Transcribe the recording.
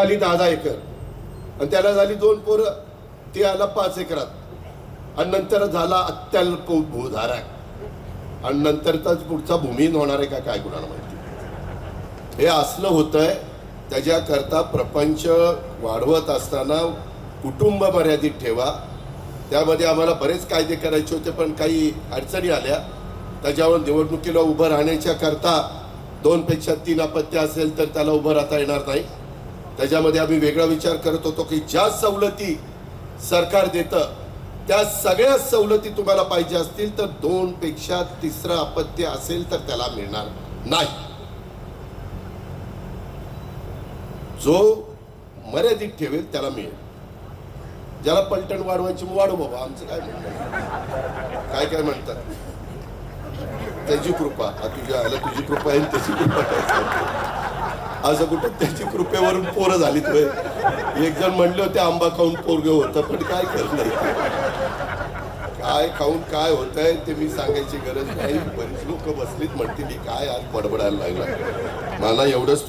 आली 10 एकर आणि त्याला झाली 2 पोरं, ती आला 5 एकरात आणि नंतर झाला अत्यल्प भूधारक आणि नंतरचाच पुढचा भूमिहीन होणार आहे का काय कुणाला माहिती. हे असलं होतंय. त्याच्याकरता प्रपंच वाढवत असताना कुटुंब मर्यादित ठेवा. त्यामध्ये आम्हाला बरेच कायदे करायचे होते पण काही अडचणी आल्या. त्याच्यावर निवडणुकीला उभं राहण्याच्या करता 2 पेक्षा 3 अपत्य असेल तर त्याला उभं राहता येणार नाही. त्याच्यामध्ये आम्ही वेगळा विचार करत होतो की ज्या सवलती सरकार देतं त्या सगळ्या सवलती तुम्हाला पाहिजे असतील तर 2 पेक्षा 3रं अपत्य असेल तर त्याला मिळणार नाही. जो मर्यादित ठेवेल त्याला मिळेल. ज्याला पलटण वाढवायची वाढव बाबा, आमचं काय म्हणतात, काय काय म्हणतात, त्याची कृपा. तुझ्या आला तुझी कृपा आहे त्याची कृपा काय असं कुठं त्याची कृपेवरून पोरं झालीत होय. एक जण म्हणले होते आंबा खाऊन पोरगं होतं पण काय करणार, काय खाऊन काय होतंय ते मी सांगायची गरज नाही. बरीच लोक बसलीत म्हणते मी काय आज बडबडायला लागला. मला एवढंच